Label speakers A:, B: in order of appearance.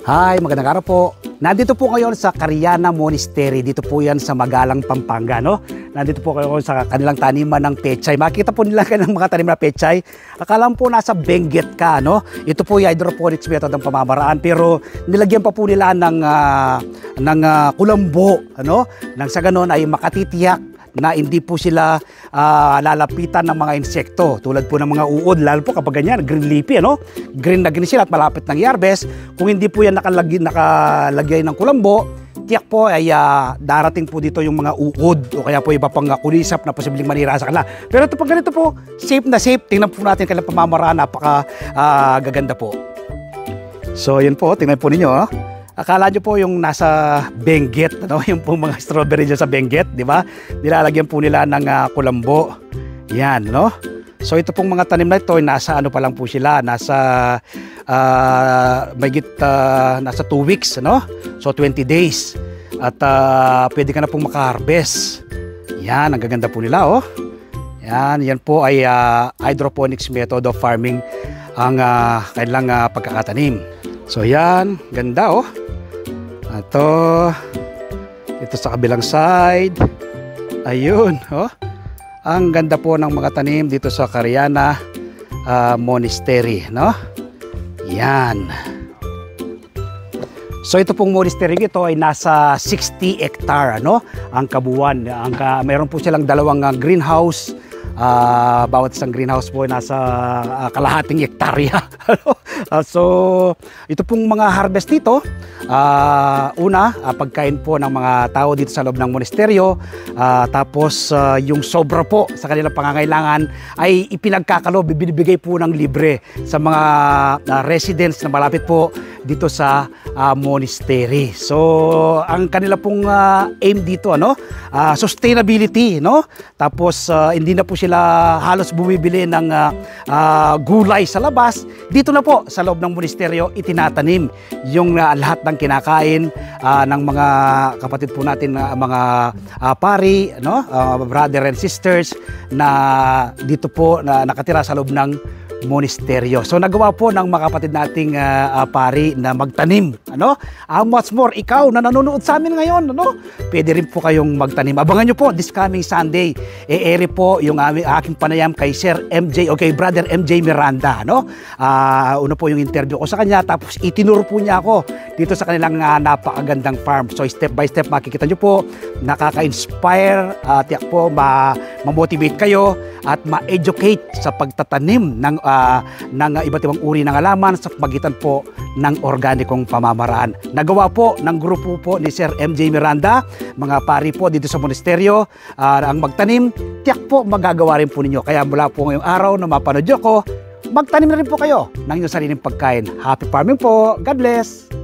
A: Hi, magandang araw po. Nandito po ngayon sa Cariana Monastery. Dito po yan sa Magalang, Pampanga, no? Nandito po kayo sa kanilang taniman ng pechay. Makita po nila kanilang mga tanim na pechay. Akala mo po nasa Benguet ka, no? Ito po yung hydroponics method ng pamamaraan. Pero nilagyan pa po nila ng kulambo, ano? Nang sa ganon ay makatitiyak na hindi po sila lalapitan ng mga insekto tulad po ng mga uod, lalo po kapag ganyan, green leafy, ano? Green na green sila at malapit ng i-harvest. Kung hindi po yan nakalagay ng kulambo, tiyak po ay darating po dito yung mga uod o kaya po iba pang kulisap na posibleng manira sa kanila. Pero ito pag ganito po, safe na safe. Tingnan po natin kanilang pamamaraan, napaka gaganda po. So yun po, tingnan po ninyo, oh. Akala nyo po yung nasa Benguet, ano? Yung po mga strawberry dyan sa Benguet, di ba? Nilalagyan po nila ng kulambo. Yan, no? So ito pong mga tanim na ito, nasa ano pa lang po sila, nasa nasa 2 weeks, no? So 20 days. At pwede ka na pong maka-harvest. Yan, ang gaganda po nila, oh. Yan po ay hydroponics method of farming ang kanilang pagkakatanim. So yan, ganda, oh. Ito sa kabilang side. Ayun, oh. Ang ganda po ng mga tanim dito sa Cariana Monastery, no? Yan. So ito pong monastery ito ay nasa 60 hectare, ano? Ang kabuuan. Mayroon po silang dalawang greenhouse. Bawat isang greenhouse po ay nasa kalahating hektarya. So ito pong mga harvest dito, una, pagkain po ng mga tao dito sa loob ng monasteryo, tapos yung sobra po sa kanilang pangangailangan ay ipinagkakalob, binibigay po ng libre sa mga residents na malapit po dito sa monastery. So ang kanila pong aim dito, ano, sustainability, no? Tapos hindi na po sila halos bumibili ng gulay sa labas. Dito na po sa loob ng monasteryo itinatanim yung lahat ng kinakain ng mga kapatid po natin, mga pari, no? Brother and sisters na dito po na nakatira sa loob ng monasteryo. So nagawa po ng mga kapatid nating pari na magtanim, ano? What's more, ikaw na nanonood sa amin ngayon, ano? Pwede rin po kayong magtanim. Abangan nyo po this coming Sunday. E-ere po yung aking panayam kay Sir MJ o kay Brother MJ Miranda, no? Una po yung interview ko sa kanya, tapos itinuro po niya ako dito sa kanilang napakagandang farm. So step by step makikita nyo po, nakaka-inspire, tiyak po ma-motivate kayo at ma-educate sa pagtatanim ng iba't ibang uri ng halaman sa pagitan po ng organikong pamamaraan. Nagawa po ng grupo po ni Sir MJ Miranda, mga pari po dito sa monasteryo, ang magtanim, tiyak po magagawa rin po ninyo. Kaya mula po ngayong araw na mapanood nyo ko, magtanim na rin po kayo ng inyong sariling pagkain. Happy farming po! God bless!